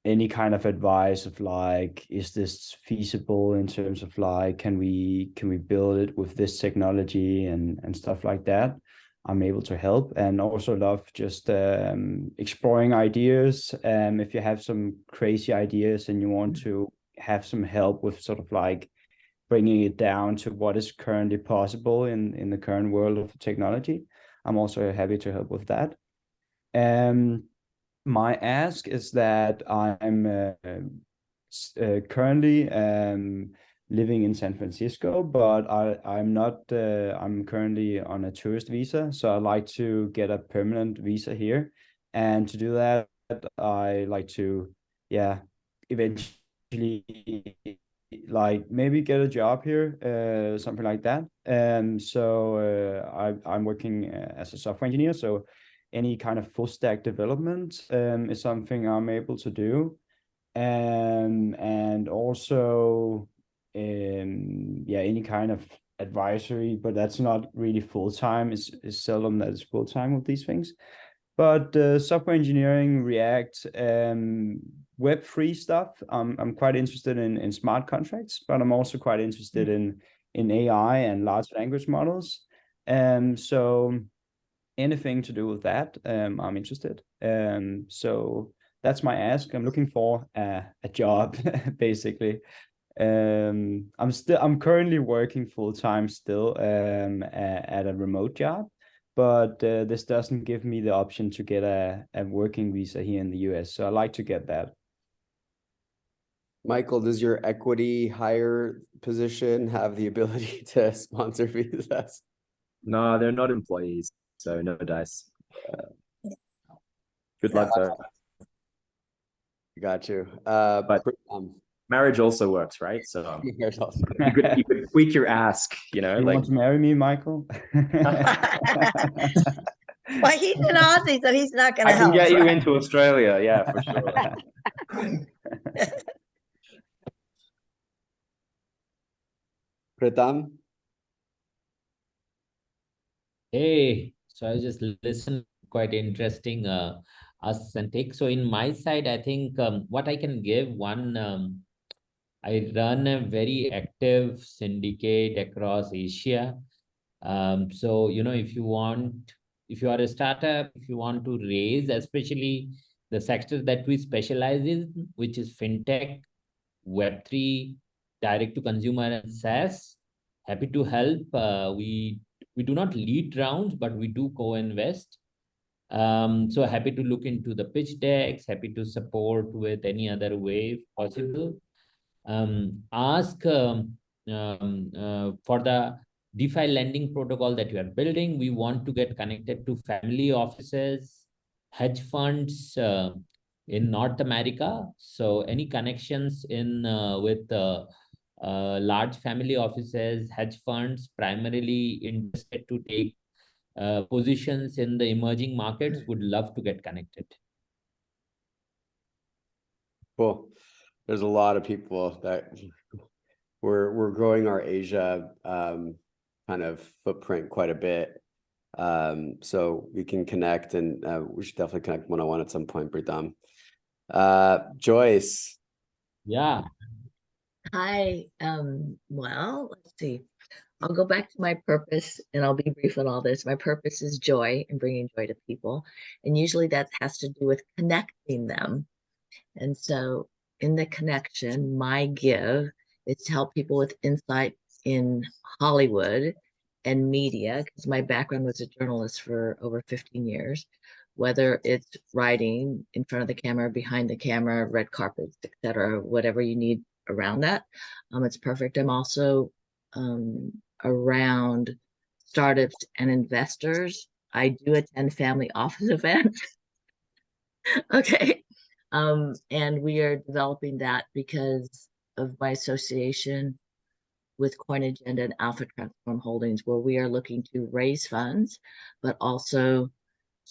any kind of advice of like, is this feasible in terms of like, can we build it with this technology and stuff like that, I'm able to help. And also love just exploring ideas. If you have some crazy ideas and you want to have some help with sort of like bringing it down to what is currently possible in the current world of technology, I'm also happy to help with that. My ask is that I'm currently living in San Francisco, but I'm not. I'm currently on a tourist visa, so I'd like to get a permanent visa here. And to do that, I like to, yeah, eventually like maybe get a job here, something like that. So I'm working as a software engineer, so any kind of full stack development is something I'm able to do. And also yeah, any kind of advisory, but that's not really full-time. It's seldom that it's full-time with these things. But software engineering, React, Web3 stuff, I'm quite interested in smart contracts, but I'm also quite interested in AI and large language models. So anything to do with that, I'm interested. So that's my ask. I'm looking for a job, basically. I'm currently working full-time still at a remote job, but this doesn't give me the option to get a working visa here in the US. So I like to get that. Michael, does your equity hire position have the ability to sponsor visas? No, they're not employees, so no dice. Good luck though. Got you. But marriage also works, right? So you could tweak your ask, you know, You like want to marry me, Michael? Well, he's an Aussie, so he's not going I to can help. get you right? into Australia, yeah, for sure. Pratham? Hey, so I just listened, quite interesting us and take. So in my side, I think what I can give one, I run a very active syndicate across Asia. So, you know, if you are a startup, if you want to raise, especially the sector that we specialize in, which is fintech, Web3, direct to consumer and SaaS, happy to help. We do not lead rounds, but we do co-invest. So happy to look into the pitch decks, happy to support with any other way possible. Ask for the DeFi lending protocol that you are building. We want to get connected to family offices, hedge funds in North America. So any connections in with large family offices, hedge funds, primarily interested to take positions in the emerging markets, would love to get connected. Cool. There's a lot of people that we're growing our Asia kind of footprint quite a bit. So we can connect, and we should definitely connect one-on-one at some point, Pratham. Joyce. Yeah. Hi. Well, let's see. I'll go back to my purpose and I'll be brief on all this. My purpose is joy and bringing joy to people. And usually that has to do with connecting them. And so in the connection, my give is to help people with insight in Hollywood and media, because my background was a journalist for over 15 years, whether it's writing in front of the camera, behind the camera, red carpets, etc., whatever you need around that. It's perfect. I'm also around startups and investors. I do attend family office events. Okay. And we are developing that because of my association with Coin Agenda and Alpha Transform Holdings, where we are looking to raise funds, but also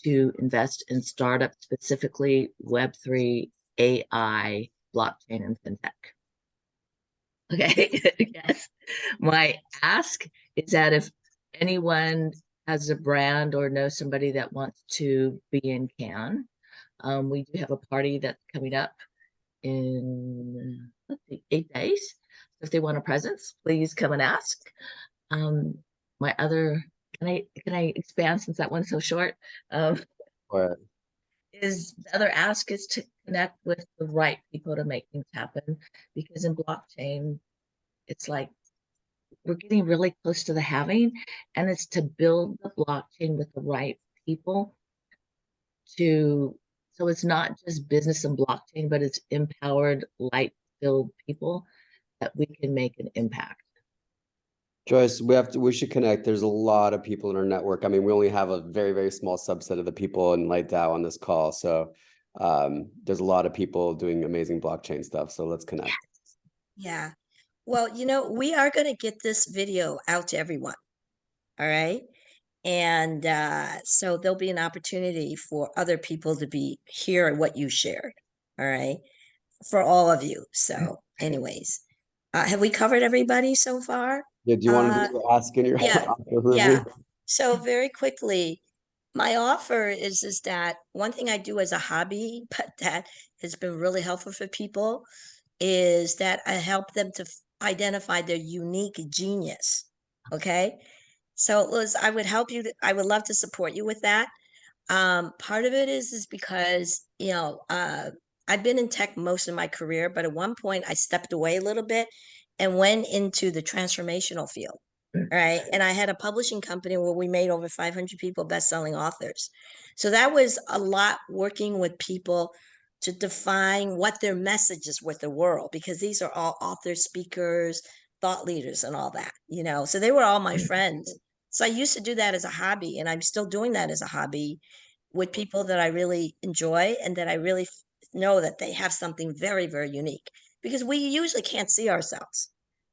to invest in startups, specifically Web3, AI, blockchain, and fintech. Okay, yes. My ask is that if anyone has a brand or knows somebody that wants to be in Cannes, we do have a party that's coming up in, let's see, 8 days. So if they want a present, please come and ask. My other, can I expand since that one's so short? Is the other ask is to connect with the right people to make things happen, because in blockchain, it's like we're getting really close to the having, and it's to build the blockchain with the right people so it's not just business and blockchain, but it's empowered, light-filled people that we can make an impact. Joyce, we should connect. There's a lot of people in our network. I mean, we only have a very, very small subset of the people in LightDAO on this call. So there's a lot of people doing amazing blockchain stuff. So let's connect. Yeah. Well, we are going to get this video out to everyone. All right. And so there'll be an opportunity for other people to hear what you shared. All right. For all of you. So anyways, have we covered everybody so far? Yeah, do you want to do your ask in your Yeah. offer, Yeah. Ruby? So very quickly, my offer is that one thing I do as a hobby, but that has been really helpful for people, is that I help them to identify their unique genius. Okay. So Liz, I would love to support you with that. Part of it is because, I've been in tech most of my career, but at one point I stepped away a little bit and went into the transformational field. Right. And I had a publishing company where we made over 500 people best-selling authors. So that was a lot, working with people to define what their message is with the world, because these are all authors, speakers, thought leaders, and all that, so they were all my friends. So I used to do that as a hobby, and I'm still doing that as a hobby with people that I really enjoy and that I really know that they have something very, very unique, because we usually can't see ourselves,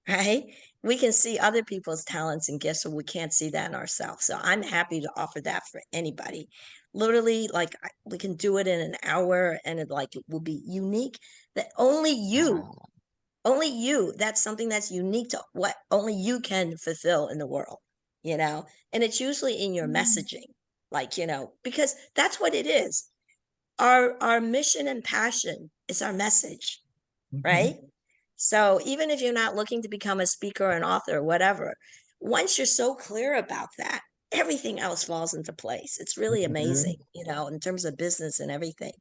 right? We can see other people's talents and gifts, so we can't see that in ourselves. So I'm happy to offer that for anybody. Literally, we can do it in an hour, and it will be unique, that only you, that's something that's unique to what only you can fulfill in the world, and it's usually in your messaging, because that's what it is. Our mission and passion is our message, right? So even if you're not looking to become a speaker or an author or whatever, once you're so clear about that, everything else falls into place. It's really amazing, in terms of business and everything.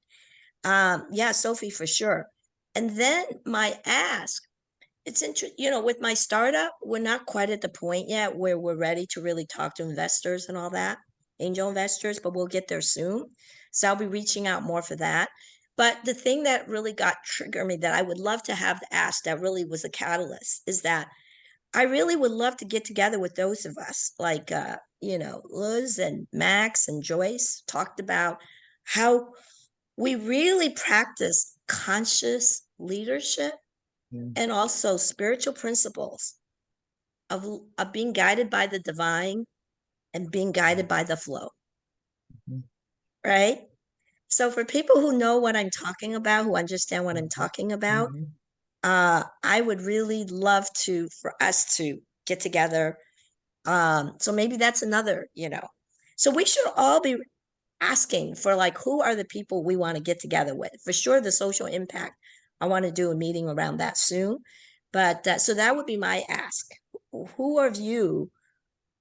Yeah, Sophie, for sure. And then my ask, it's interesting, with my startup, we're not quite at the point yet where we're ready to really talk to investors and all that, angel investors, but we'll get there soon. So I'll be reaching out more for that. But the thing that really triggered me, that I would love to have asked, that really was a catalyst, is that I really would love to get together with those of us, like, Liz and Max and Joyce talked about how we really practice conscious leadership and also spiritual principles of being guided by the divine and being guided by the flow. Right? So for people who know what I'm talking about, who understand what I'm talking about, I would really love for us to get together. So maybe that's another, so we should all be asking for who are the people we want to get together with. For sure, the social impact, I want to do a meeting around that soon. But so that would be my ask. Who of you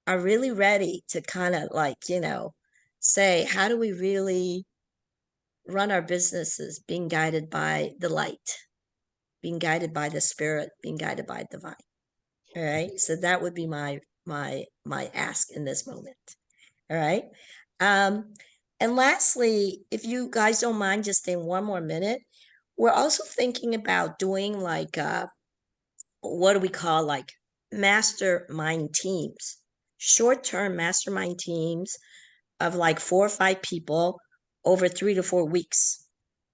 are really ready to kind of say, how do we really run our businesses being guided by the light, being guided by the spirit, being guided by divine? All right. So that would be my ask in this moment. All right. And lastly, if you guys don't mind just staying one more minute, we're also thinking about doing what do we call mastermind teams, short-term mastermind teams of 4 or 5 people over 3 to 4 weeks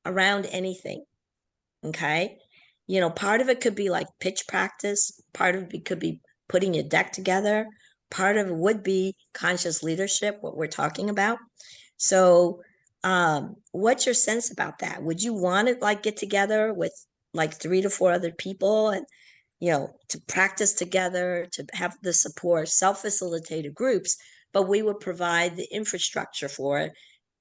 around anything. Okay. Part of it could be pitch practice. Part of it could be putting your deck together. Part of it would be conscious leadership, what we're talking about. So what's your sense about that? Would you want to get together with 3 to 4 other people and, to practice together, to have the support, self-facilitated groups, but we would provide the infrastructure for it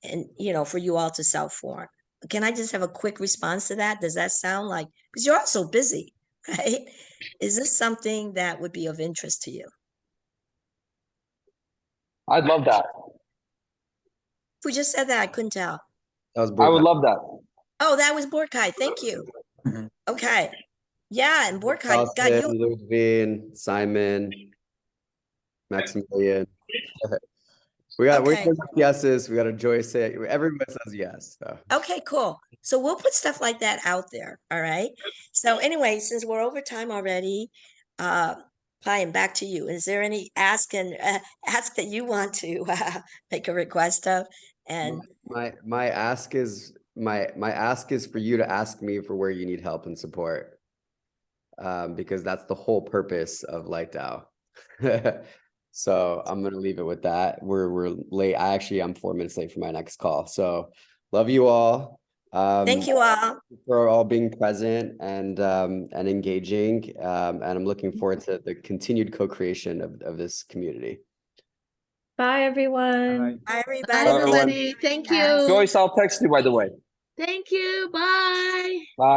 and, for you all to self-form. can I just have a quick response to that? Does that sound like, because you're also busy, right? Is this something that would be of interest to you? I'd love that. Who just said that? I couldn't tell. That was I would Borkai. love that. Oh, that was Borkai. Thank you. Okay. Yeah, and Borkai, God, Austin, you, Ludwig, Simon, Maximilian. We got Okay. yeses. We got a Joyce. Everyone says yes. So. okay, cool. So we'll put stuff like that out there. All right. So anyway, since we're over time already, Payam, back to you. Is there any ask that you want to make a request of? And My ask is for you to ask me for where you need help and support. Because that's the whole purpose of Light DAO. So I'm gonna leave it with that. We're late. I'm 4 minutes late for my next call. So love you all. thank you all. For all being present and engaging. And I'm looking forward to the continued co-creation of this community. Bye, everyone. Bye, Bye, everybody. everyone. everybody. Thank you. Joyce, I'll text you, by the way. Thank you. Bye. Bye.